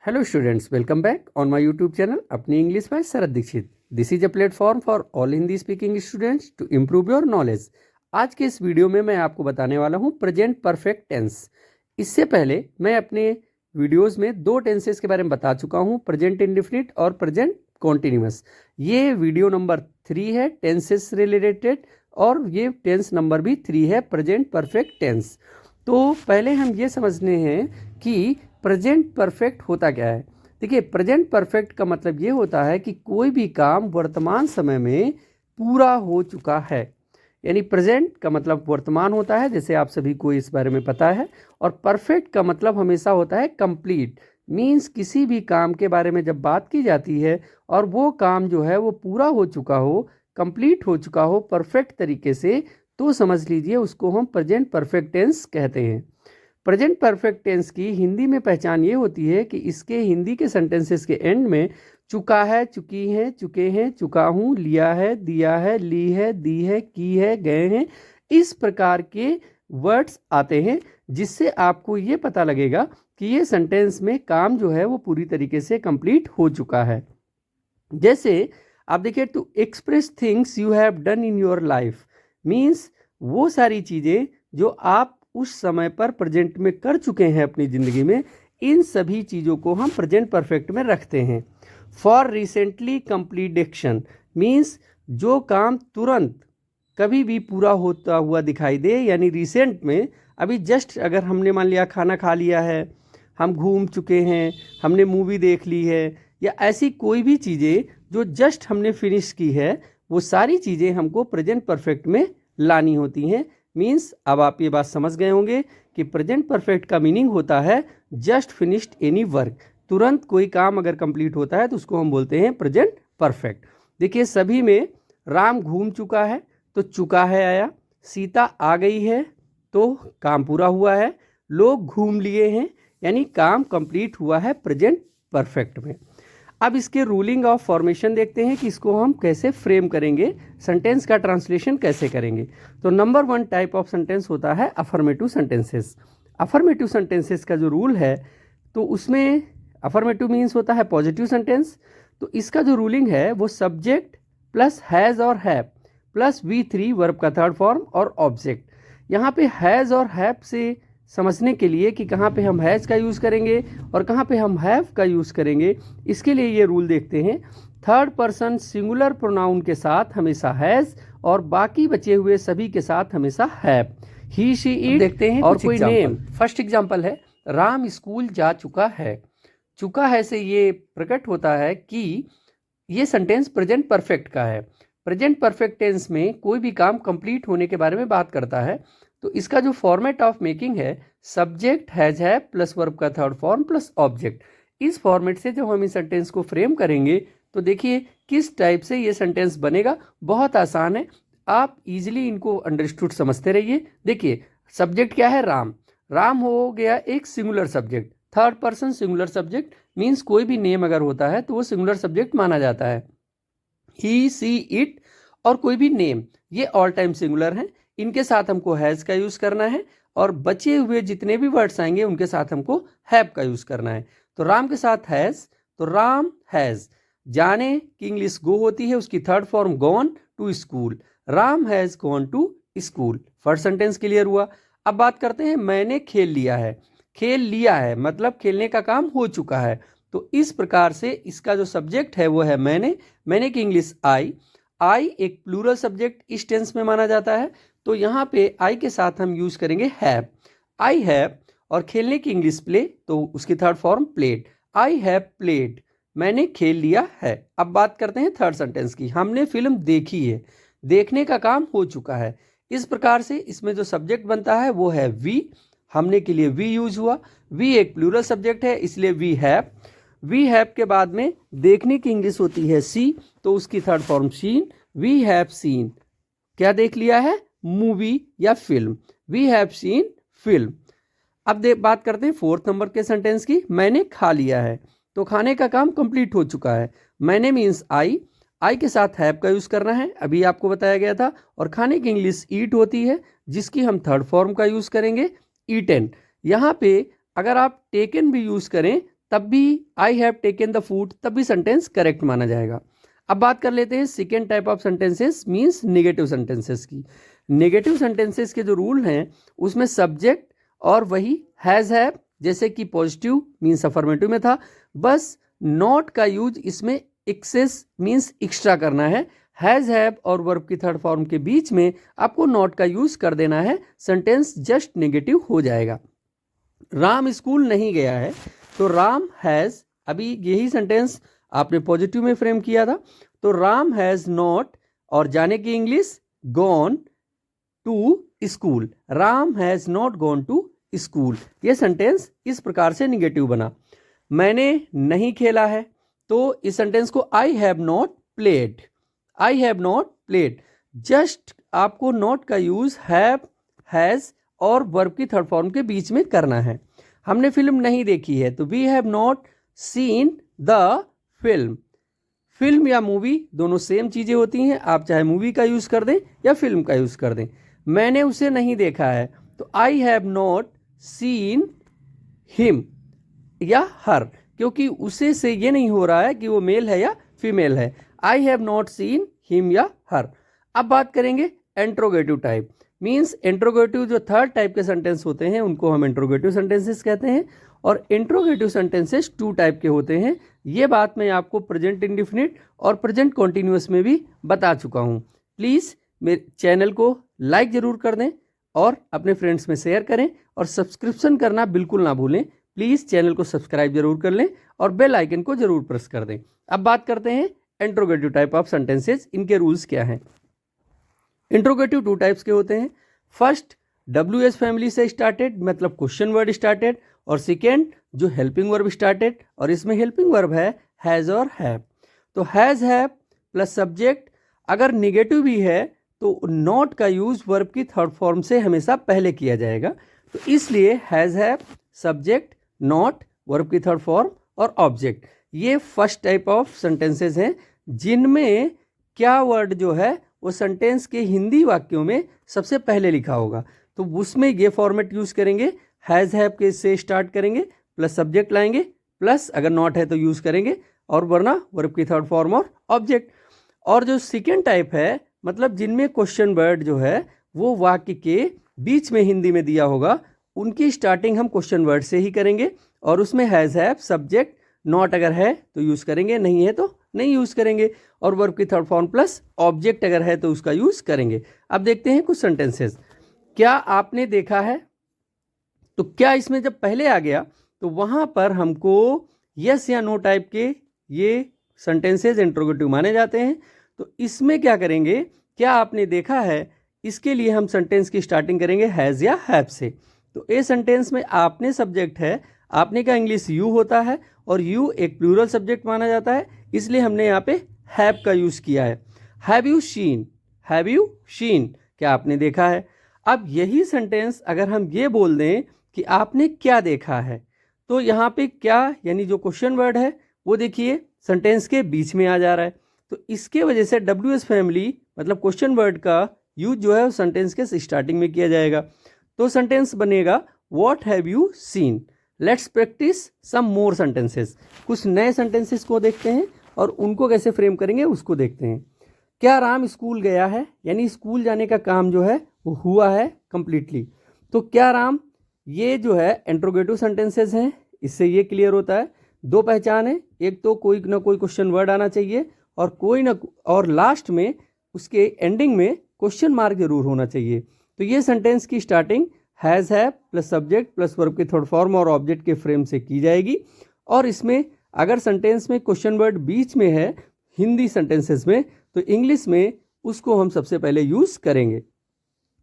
Hello students, welcome back on my YouTube channel अपनी English by Sharad Dikshit. This is a platform for all Hindi speaking students to improve your knowledge. आज के इस video में मैं आपको बताने वाला हूँ प्रेजेंट परफेक्ट टेंस। इससे पहले मैं अपने वीडियोस में दो टेंसेस के बारे में बता चुका हूँ, प्रेजेंट इंडेफिनिट और प्रेजेंट कॉन्टिन्यूअस। ये वीडियो नंबर 3 है टेंसेस रिलेटेड, और ये टेंस नंबर भी 3 है प्रेजेंट परफेक्ट टेंस। तो पहले हम ये समझने हैं कि प्रेजेंट परफेक्ट होता क्या है। देखिए, प्रेजेंट परफेक्ट का मतलब ये होता है कि कोई भी काम वर्तमान समय में पूरा हो चुका है। यानी प्रेजेंट का मतलब वर्तमान होता है, जैसे आप सभी को इस बारे में पता है। और परफेक्ट का मतलब हमेशा होता है कंप्लीट। मीन्स किसी भी काम के बारे में जब बात की जाती है और वो काम जो है वो पूरा हो चुका हो, कंप्लीट हो चुका हो परफेक्ट तरीके से, तो समझ लीजिए उसको हम प्रेजेंट परफेक्ट टेंस कहते हैं। प्रेजेंट परफेक्ट टेंस की हिंदी में पहचान ये होती है कि इसके हिंदी के सेंटेंसेस के एंड में चुका है, चुकी है, चुके हैं, चुका हूँ, लिया है, दिया है, ली है, दी है, की है, गए हैं, इस प्रकार के वर्ड्स आते हैं, जिससे आपको ये पता लगेगा कि ये सेंटेंस में काम जो है वो पूरी तरीके से कंप्लीट हो चुका है। जैसे आप देखिए, to express things you have done in your life means वो सारी चीज़ें जो आप उस समय पर प्रेजेंट में कर चुके हैं अपनी ज़िंदगी में, इन सभी चीज़ों को हम प्रेजेंट परफेक्ट में रखते हैं। For recently complete action means जो काम तुरंत कभी भी पूरा होता हुआ दिखाई दे, यानी रिसेंट में अभी जस्ट अगर हमने मान लिया खाना खा लिया है, हम घूम चुके हैं, हमने मूवी देख ली है, या ऐसी कोई भी चीज़ें जो जस्ट हमने फिनिश की है, वो सारी चीज़ें हमको प्रेजेंट परफेक्ट में लानी होती हैं। मीन्स अब आप ये बात समझ गए होंगे कि प्रेजेंट परफेक्ट का मीनिंग होता है जस्ट फिनिश्ड एनी वर्क। तुरंत कोई काम अगर कंप्लीट होता है तो उसको हम बोलते हैं प्रेजेंट परफेक्ट। देखिए, सभी में राम घूम चुका है तो चुका है आया, सीता आ गई है तो काम पूरा हुआ है, लोग घूम लिए हैं यानी काम कंप्लीट हुआ है प्रेजेंट परफेक्ट में। अब इसके रूलिंग ऑफ फॉर्मेशन देखते हैं कि इसको हम कैसे फ्रेम करेंगे, सेंटेंस का ट्रांसलेशन कैसे करेंगे। तो नंबर 1 टाइप ऑफ सेंटेंस होता है अफर्मेटिव सेंटेंसेस। अफर्मेटिव सेंटेंसेस का जो रूल है, तो उसमें अफर्मेटिव मीन्स होता है पॉजिटिव सेंटेंस। तो इसका जो रूलिंग है वो सब्जेक्ट प्लस हैज़ और हैव प्लस V3 वर्ब का थर्ड फॉर्म और ऑब्जेक्ट। यहाँ पे हैज़ और हैव से समझने के लिए कि कहाँ पे हम हैज़ का यूज़ करेंगे और कहाँ पे हम हैव का यूज़ करेंगे, इसके लिए ये रूल देखते हैं। थर्ड पर्सन सिंगुलर प्रोनाउन के साथ हमेशा हैज़ और बाकी बचे हुए सभी के साथ हमेशा हैव। ही शी इट देखते हैं और कोई नेम। फर्स्ट एग्जांपल है राम स्कूल जा चुका है। चुका है से ये प्रकट होता है कि ये सेंटेंस प्रेजेंट परफेक्ट का है। प्रेजेंट परफेक्ट टेंस में कोई भी काम कंप्लीट होने के बारे में बात करता है। तो इसका जो फॉर्मेट ऑफ मेकिंग है सब्जेक्ट हैज है प्लस वर्ब का थर्ड फॉर्म प्लस ऑब्जेक्ट। इस फॉर्मेट से जब हम इस सेंटेंस को फ्रेम करेंगे तो देखिए किस टाइप से ये सेंटेंस बनेगा। बहुत आसान है, आप इजीली इनको अंडरस्टूड समझते रहिए। देखिए, सब्जेक्ट क्या है, राम। राम हो गया एक singular subject, third person singular subject means कोई भी नेम अगर होता है तो वो सिंगुलर सब्जेक्ट माना जाता है। ही सी इट और कोई भी नेम ये ऑल टाइम सिंगुलर हैं, इनके साथ हमको हैज़ का यूज़ करना है, और बचे हुए जितने भी वर्ड्स आएंगे उनके साथ हमको हैव का यूज़ करना है। तो राम के साथ हैज़, तो राम हैज़। जाने की इंग्लिश गो होती है, उसकी third form gone to school. Ram has gone to school. First sentence clear हुआ। अब बात करते हैं मैंने खेल लिया है। खेल लिया है मतलब खेलने का काम हो चुका है। तो इस प्रकार से इसका जो सब्जेक्ट है वो है मैंने की इंग्लिश आई। आई एक प्लूरल सब्जेक्ट इस टेंस में माना जाता है, तो यहाँ पे आई के साथ हम यूज करेंगे हैव। I have. और खेलने की इंग्लिश प्ले, तो उसकी third form played. I have played, मैंने खेल लिया है। अब बात करते हैं थर्ड सेंटेंस की। हमने फिल्म देखी है, देखने का काम हो चुका है। इस प्रकार से इसमें जो सब्जेक्ट बनता है वो है वी। हमने के लिए वी यूज हुआ। वी एक प्लूरल सब्जेक्ट है इसलिए वी हैव। वी हैव के बाद में देखने की इंग्लिश होती है सी, तो उसकी third form seen. We have seen, क्या देख लिया है, मूवी या film. We have seen film. अब बात करते हैं फोर्थ नंबर के सेंटेंस की। मैंने खा लिया है, तो खाने का काम कंप्लीट हो चुका है। मैंने मीन्स आई। आई के साथ हैव का यूज करना है, अभी आपको बताया गया था। और खाने की इंग्लिश ईट होती है, जिसकी हम थर्ड फॉर्म का यूज करेंगे ईटन। यहाँ पे अगर आप टेकन भी यूज करें तब भी I have taken the food तब भी सेंटेंस करेक्ट माना जाएगा। अब बात कर लेते हैं second type of sentences means negative sentences की। नेगेटिव सेंटेंसेस के जो रूल हैं उसमें सब्जेक्ट और वही हैज़ हैव, जैसे कि पॉजिटिव मीन्स अफर्मेटिव में था, बस नॉट का यूज इसमें एक्सेस मीन्स एक्स्ट्रा करना है। हैज़ हैव और वर्ब की थर्ड फॉर्म के बीच में आपको नॉट का यूज कर देना है, सेंटेंस जस्ट नेगेटिव हो जाएगा। राम स्कूल नहीं गया है, तो राम हैज़, अभी यही सेंटेंस आपने पॉजिटिव में फ्रेम किया था, तो राम हैज़ नॉट और जाने की English gone to school, Ram has not gone to school. ये सेंटेंस इस प्रकार से निगेटिव बना। मैंने नहीं खेला है, तो इस सेंटेंस को I have not played, I have not played. Just आपको नॉट का यूज हैव, हैज़ और वर्ब की थर्ड फॉर्म के बीच में करना है। हमने फिल्म नहीं देखी है, तो we have not seen the film. Film या मूवी दोनों सेम चीज़ें होती हैं, आप चाहे मूवी का यूज़ कर दें या फिल्म का यूज़ कर दें। मैंने उसे नहीं देखा है, तो I have not seen him या हर, क्योंकि उसे से ये नहीं हो रहा है कि वो मेल है या फीमेल है। I have not seen him या हर। अब बात करेंगे इंट्रोगेटिव टाइप मीन्स इंट्रोगेटिव जो थर्ड टाइप के सेंटेंस होते हैं उनको हम इंट्रोगेटिव सेंटेंसेस कहते हैं। और इंट्रोगेटिव सेंटेंसेस टू टाइप के होते हैं। ये बात मैं आपको प्रेजेंट इंडिफिनिट और प्रेजेंट कॉन्टिन्यूअस में भी बता चुका हूँ। प्लीज़ मेरे चैनल को लाइक ज़रूर कर दें और अपने फ्रेंड्स में शेयर करें और सब्सक्रिप्शन करना बिल्कुल ना भूलें। प्लीज़ चैनल को सब्सक्राइब जरूर कर लें और बेल आइकन को जरूर प्रेस कर दें। अब बात करते हैं इंट्रोगेटिव टाइप ऑफ सेंटेंसेस, इनके रूल्स क्या हैं। इंट्रोगेटिव टू टाइप्स के होते हैं। फर्स्ट WH फैमिली से स्टार्टेड मतलब क्वेश्चन वर्ड स्टार्टेड, और सेकेंड जो हेल्पिंग वर्ब स्टार्टेड और इसमें हेल्पिंग वर्ब है हैज़ और हैव। तो हैज़ हैव प्लस सब्जेक्ट, अगर निगेटिव भी है तो नॉट का यूज वर्ब की थर्ड फॉर्म से हमेशा पहले किया जाएगा। तो इसलिए has have subject not verb की थर्ड फॉर्म और ऑब्जेक्ट। ये फर्स्ट टाइप ऑफ सेंटेंसेस हैं जिनमें क्या वर्ड जो है वो सेंटेंस के हिंदी वाक्यों में सबसे पहले लिखा होगा। तो उसमें ये फॉर्मेट यूज करेंगे, हैज़ हैव के से स्टार्ट करेंगे प्लस सब्जेक्ट लाएंगे प्लस अगर नॉट है तो यूज करेंगे और वरना वर्ब की थर्ड फॉर्म और ऑब्जेक्ट। और जो सेकेंड टाइप है मतलब जिनमें क्वेश्चन वर्ड जो है वो वाक्य के बीच में हिंदी में दिया होगा, उनकी स्टार्टिंग हम क्वेश्चन वर्ड से ही करेंगे और उसमें हैज़ हैव सब्जेक्ट नॉट अगर है तो यूज़ करेंगे, नहीं है तो नहीं यूज़ करेंगे, और वर्ब की थर्ड फॉर्म प्लस ऑब्जेक्ट अगर है तो उसका यूज़ करेंगे। अब देखते हैं कुछ सेंटेंसेस। क्या आपने देखा है, तो क्या इसमें जब पहले आ गया तो वहाँ पर हमको यस या नो टाइप के ये सेंटेंसेस इंट्रोगेटिव माने जाते हैं। तो इसमें क्या करेंगे, क्या आपने देखा है, इसके लिए हम सेंटेंस की स्टार्टिंग करेंगे हैज़ या हैव से। तो ए सेंटेंस में आपने सब्जेक्ट है, आपने का इंग्लिश यू होता है और यू एक प्लूरल सब्जेक्ट माना जाता है, इसलिए हमने यहाँ पे हैव का यूज़ किया है। Have you seen, have you seen, क्या आपने देखा है। अब यही सेंटेंस अगर हम ये बोल दें कि आपने क्या देखा है, तो यहाँ पे क्या यानी जो क्वेश्चन वर्ड है वो देखिए सेंटेंस के बीच में आ जा रहा है। तो इसके वजह से WH फैमिली मतलब क्वेश्चन वर्ड का यूज जो है वो सेंटेंस के स्टार्टिंग में किया जाएगा। तो सेंटेंस बनेगा what have you seen. Let's practice some more sentences. कुछ नए सेंटेंसेस को देखते हैं और उनको कैसे फ्रेम करेंगे उसको देखते हैं। क्या राम स्कूल गया है, यानी स्कूल जाने का काम जो है वो हुआ है कंप्लीटली। तो क्या राम, ये जो है इंट्रोगेटिव सेंटेंसेस हैं, इससे ये क्लियर होता है दो पहचान है, एक तो कोई ना कोई क्वेश्चन वर्ड आना चाहिए और कोई ना और लास्ट में उसके एंडिंग में क्वेश्चन मार्क जरूर होना चाहिए। तो ये सेंटेंस की starting has have plus subject plus verb के थर्ड फॉर्म और ऑब्जेक्ट के फ्रेम से की जाएगी। और इसमें अगर सेंटेंस में क्वेश्चन वर्ड बीच में है हिंदी सेंटेंसेस में, तो इंग्लिश में उसको हम सबसे पहले यूज़ करेंगे।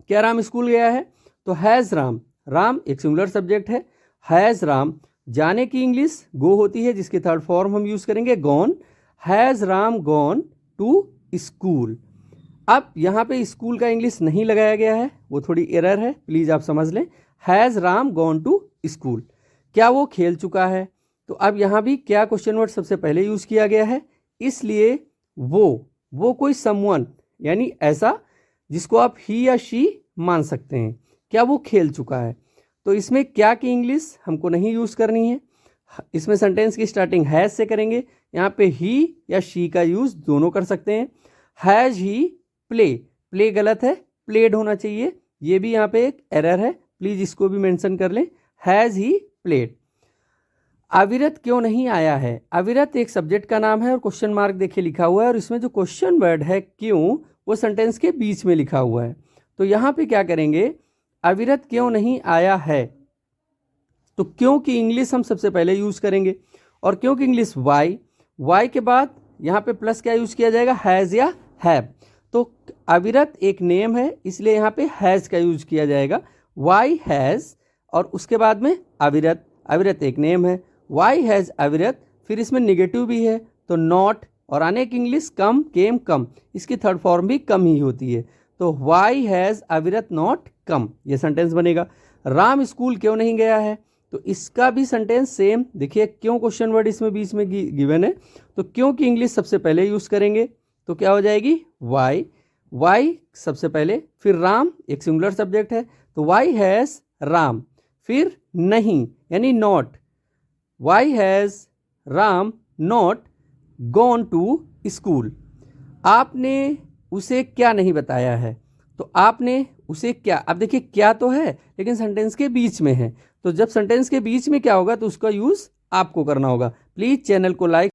क्या राम स्कूल गया है, तो हैज़ राम, राम एक सिंगुलर सब्जेक्ट है, हैज़ राम। जाने की इंग्लिश गो होती है जिसकी थर्ड फॉर्म हम यूज़ करेंगे gone, has Ram gone to school. अब यहाँ पे स्कूल का इंग्लिश नहीं लगाया गया है, वो थोड़ी एरर है, प्लीज़ आप समझ लें। Has Ram gone to school. क्या वो खेल चुका है, तो अब यहाँ भी क्या क्वेश्चन वर्ड सबसे पहले यूज़ किया गया है, इसलिए वो कोई समवन यानी ऐसा जिसको आप ही या शी मान सकते हैं। क्या वो खेल चुका है, तो इसमें क्या की इंग्लिश हमको नहीं यूज़ करनी है, इसमें सेंटेंस की स्टार्टिंग हैज़ से करेंगे। यहाँ पे ही या शी का यूज़ दोनों कर सकते हैं। हैज़ ही प्ले, प्ले गलत है, प्लेड होना चाहिए, ये भी यहाँ पे एक एरर है, प्लीज़ इसको भी मेंशन कर लें। Has he played. अविरत क्यों नहीं आया है? अविरत एक सब्जेक्ट का नाम है और क्वेश्चन मार्क देखिए लिखा हुआ है, और इसमें जो क्वेश्चन वर्ड है क्यों, वो सेंटेंस के बीच में लिखा हुआ है। तो यहाँ पे क्या करेंगे, अविरत क्यों नहीं आया है, तो क्यों की इंग्लिश हम सबसे पहले यूज करेंगे, और क्यों की इंग्लिश वाई, वाई के बाद यहाँ पे प्लस क्या यूज किया जाएगा, हैज़ या हैव। तो अविरत एक नेम है, इसलिए यहाँ पे हैज़ का यूज किया जाएगा, वाई हैज़, और उसके बाद में अविरत, अविरत एक नेम है, वाई हैज़ अविरत, फिर इसमें निगेटिव भी है तो नॉट, और आने की इंग्लिश कम, केम, कम, इसकी थर्ड फॉर्म भी कम ही होती है, तो वाई हैज़ अविरत नॉट कम, ये सेंटेंस बनेगा। राम स्कूल क्यों नहीं गया है, तो इसका भी सेंटेंस सेम, देखिए क्यों क्वेश्चन वर्ड इसमें बीच में गिवन है, तो क्यों की इंग्लिश सबसे पहले यूज करेंगे, तो क्या हो जाएगी, वाई, वाई सबसे पहले, फिर राम एक सिंगुलर सब्जेक्ट है, तो वाई हैज़ राम, फिर नहीं यानी not, why has Ram not gone to school. आपने उसे क्या नहीं बताया है, तो आपने उसे क्या, अब देखिए क्या तो है लेकिन सेंटेंस के बीच में है, तो जब सेंटेंस के बीच में क्या होगा तो उसका यूज़ आपको करना होगा। प्लीज़ चैनल को लाइक